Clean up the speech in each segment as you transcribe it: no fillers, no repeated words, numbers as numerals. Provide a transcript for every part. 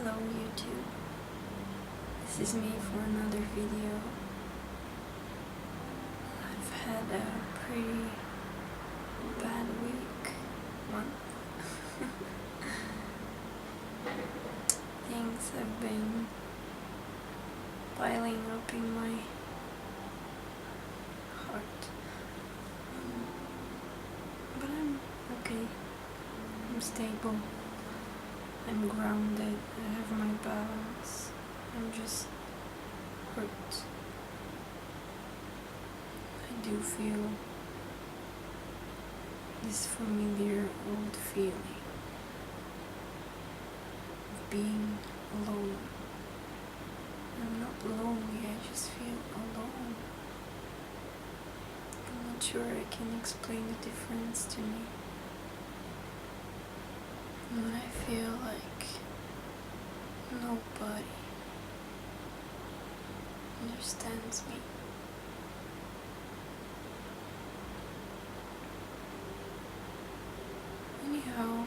Hello YouTube, this is me for another video. I've had a pretty bad month. Things have been piling up in my heart, but I'm okay, I'm stable. I'm grounded, I have my balance, I'm just hurt. I do feel this familiar old feeling of being alone. I'm not lonely, I just feel alone. I'm not sure I can explain the difference to me. When I feel like nobody understands me. Anyhow,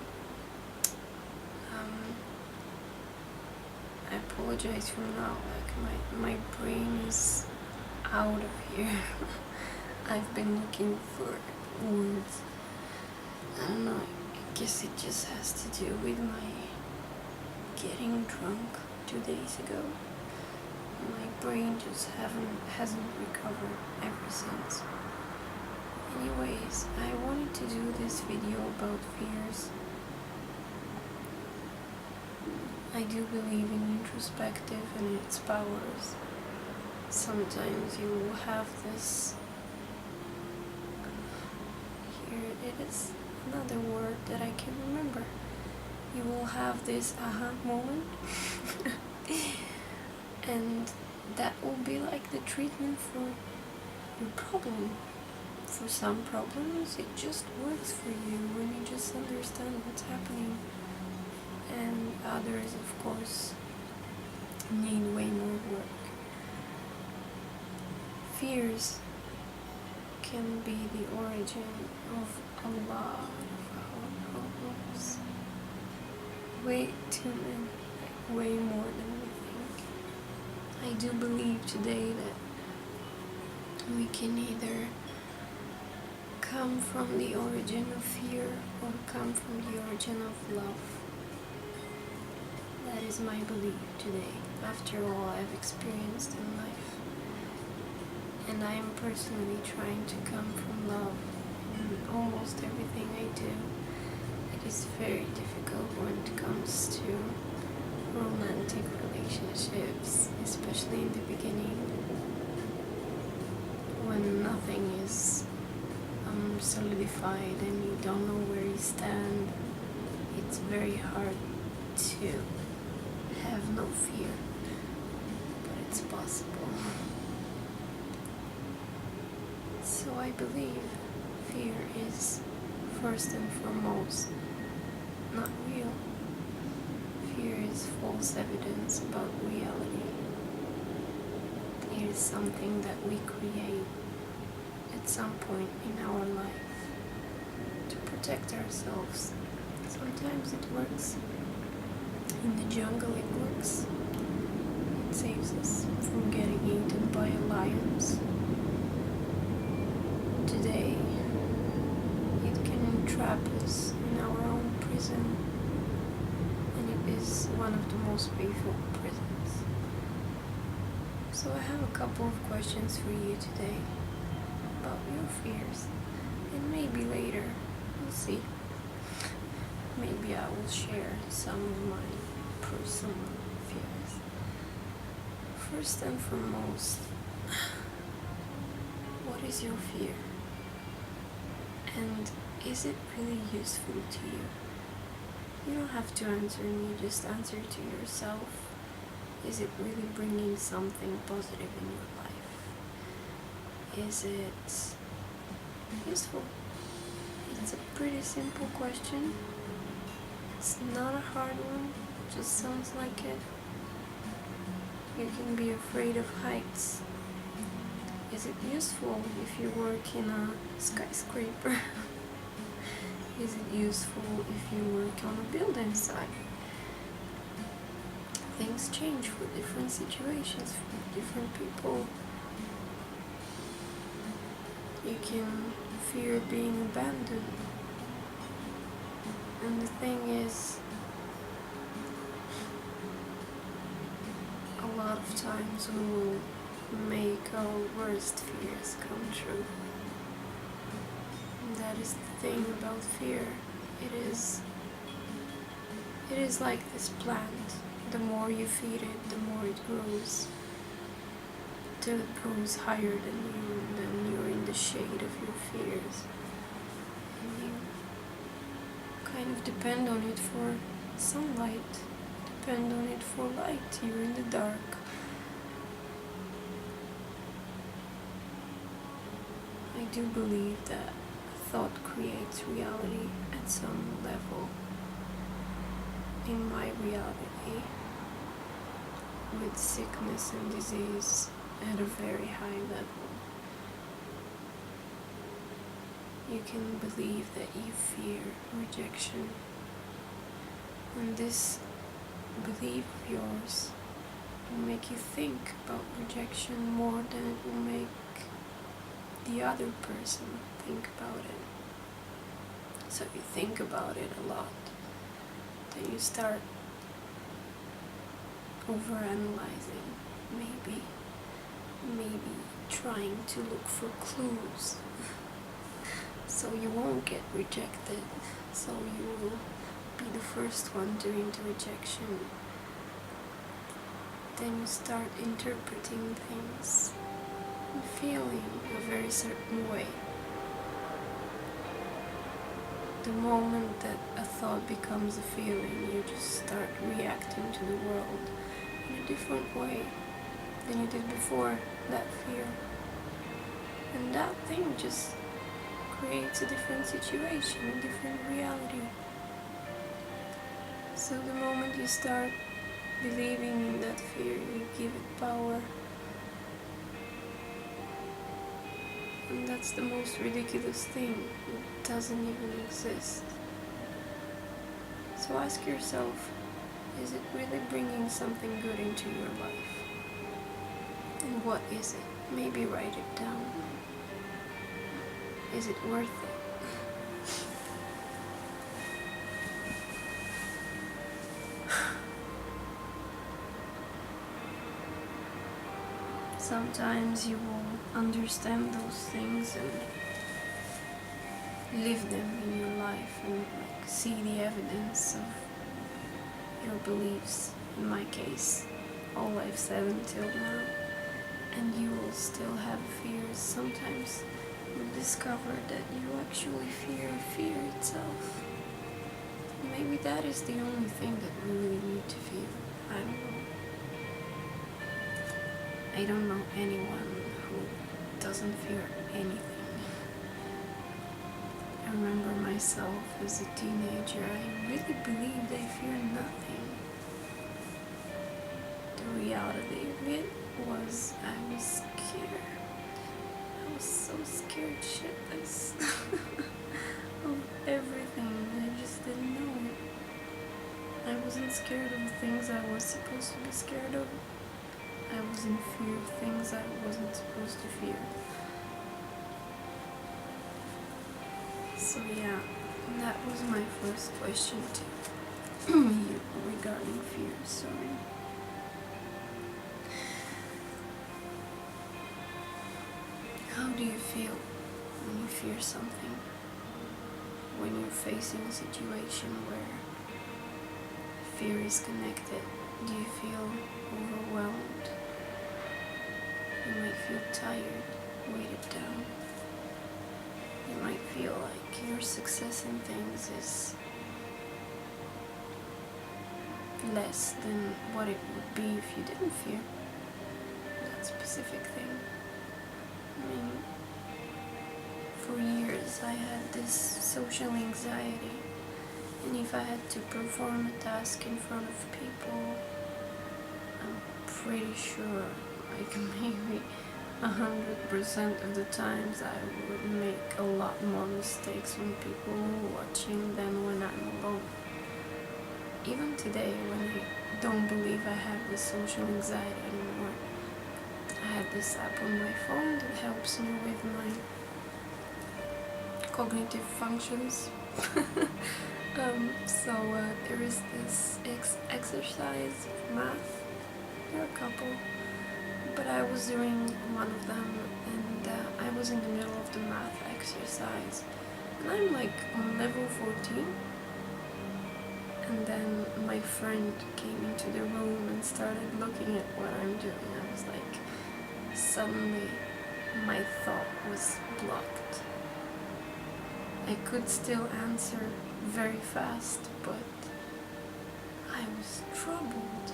I apologize for now, like my brain is out of here. I've been looking for words. I don't know, I guess it just has to do with my getting drunk 2 days ago. My brain just hasn't recovered ever since. Anyways, I wanted to do this video about fears. I do believe in introspective and its powers. Sometimes you will have this, here it is, another word that I can remember. You will have this aha moment and that will be like the treatment for your problem. For some problems it just works for you when you just understand what's happening, and others of course need way more work. Fears can be the origin of a lot of our problems. Way too many, like way more than we think. I do believe today that we can either come from the origin of fear or come from the origin of love. That is my belief today, after all I've experienced in life. And I am personally trying to come from love in almost everything I do. It is very difficult when it comes to romantic relationships, especially in the beginning, when nothing is solidified and you don't know where you stand. It's very hard to have no fear, but it's possible. So I believe fear is first and foremost not real. Fear is false evidence about reality. It is something that we create at some point in our life to protect ourselves. Sometimes it works. In the jungle it works. It saves us from getting eaten by lions. Today it can entrap us in our own prison, and it is one of the most painful prisons. So I have a couple of questions for you today about your fears, and maybe later, we'll see, maybe I will share some of my personal fears. First and foremost, what is your fear? And is it really useful to you? You don't have to answer me, just answer to yourself. Is it really bringing something positive in your life? Is it useful? It's a pretty simple question. It's not a hard one, it just sounds like it. You can be afraid of heights. Is it useful if you work in a skyscraper? Is it useful if you work on a building site? things change for different situations, for different people. You can fear being abandoned. And the thing is, a lot of times we will make our worst fears come true. And that is the thing about fear. It is like this plant. The more you feed it, the more it grows, till it grows higher than you, and then you're in the shade of your fears. And you kind of depend on it for sunlight, depend on it for light. You're in the dark. I do believe that thought creates reality at some level. In my reality, with sickness and disease at a very high level, you can believe that you fear rejection, and this belief of yours will make you think about rejection more than it will make the other person think about it. So you think about it a lot, then you start overanalyzing, maybe trying to look for clues so you won't get rejected, so you will be the first one doing the rejection. Then you start interpreting things and feeling a very certain way. The moment that a thought becomes a feeling, you just start reacting to the world in a different way than you did before that fear. And that thing just creates a different situation, a different reality. So the moment you start believing in that fear, you give it power. And that's the most ridiculous thing. It doesn't even exist. So ask yourself, is it really bringing something good into your life? And what is it? Maybe write it down. Is it worth it? Sometimes you will understand those things and live them in your life and see the evidence of your beliefs. In my case, all I've said until now, and you will still have fears. Sometimes you'll discover that you actually fear itself. Maybe that is the only thing that we really need to fear. I don't know. I don't know anyone who doesn't fear anything. I remember myself as a teenager, I really believed I feared nothing. The reality of it was I was scared. I was so scared shitless of everything. I just didn't know it. I wasn't scared of the things I was supposed to be scared of. I was in fear of things I wasn't supposed to fear. So yeah, that was my first question to you regarding fear. Sorry. How do you feel when you fear something? When you're facing a situation where fear is connected, do you feel overwhelmed? You might feel tired, weighted down. You might feel like your success in things is less than what it would be if you didn't fear that specific thing. I mean, for years I had this social anxiety, and if I had to perform a task in front of people, I'm pretty sure, like maybe 100% of the times I would make a lot more mistakes when people were watching than when I'm alone. even today when I don't believe I have this social anxiety anymore, I have this app on my phone that helps me with my cognitive functions. There is this exercise math. There are a couple, but I was doing one of them, and I was in the middle of the math exercise, and I'm like on level 14, and then my friend came into the room and started looking at what I'm doing. I was like, suddenly my thought was blocked. I could still answer very fast, but I was troubled.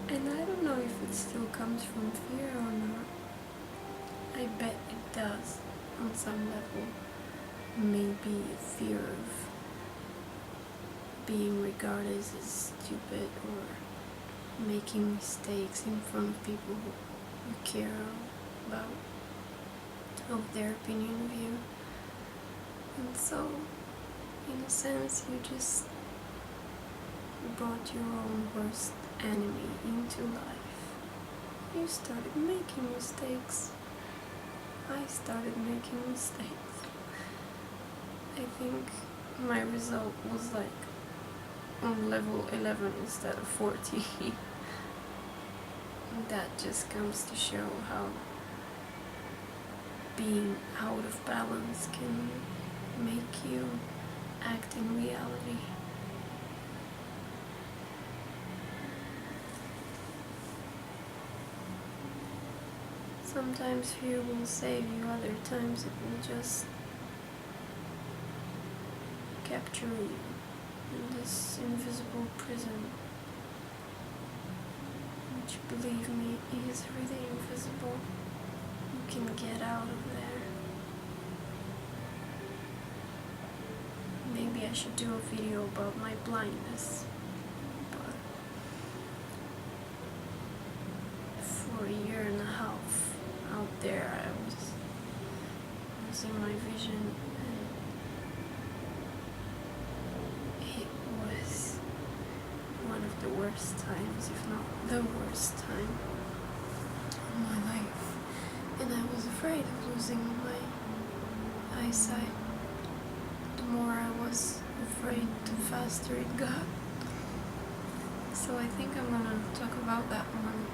And I don't know if it still comes from fear or not. I bet it does on some level. Maybe fear of being regarded as stupid or making mistakes in front of people who you care about, of their opinion of you. And so, in a sense, you just brought your own worst enemy into life. You started making mistakes. I started making mistakes. I think my result was like on level 11 instead of 40. That just comes to show how being out of balance can make you act in reality. Sometimes fear will save you, other times it will just capture you in this invisible prison, which, believe me, is really invisible. You can get out of there. Maybe I should do a video about my blindness, but for a year and a half out there I was losing my vision, and it was one of the worst times, if not the worst time of my life, and I was afraid of losing my eyesight. The more I was afraid, the faster it got. So I think I'm gonna talk about that one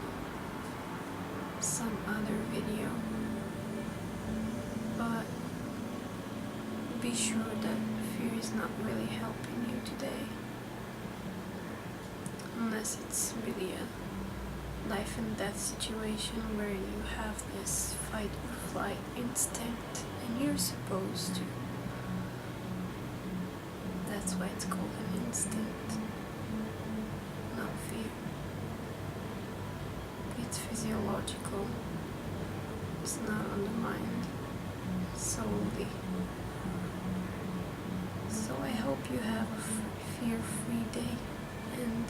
some other video. But be sure that fear is not really helping you today. Unless it's really a life and death situation where you have this fight or flight instinct and you're supposed to. That's why it's called an instinct, not fear. It's physiological. It's not on the mind solely. So I hope you have a fear-free day, and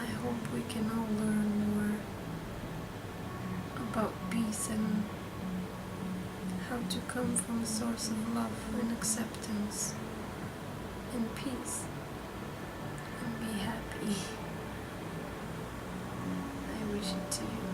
I hope we can all learn more about peace and how to come from a source of love and acceptance and peace and be happy. I wish it to you.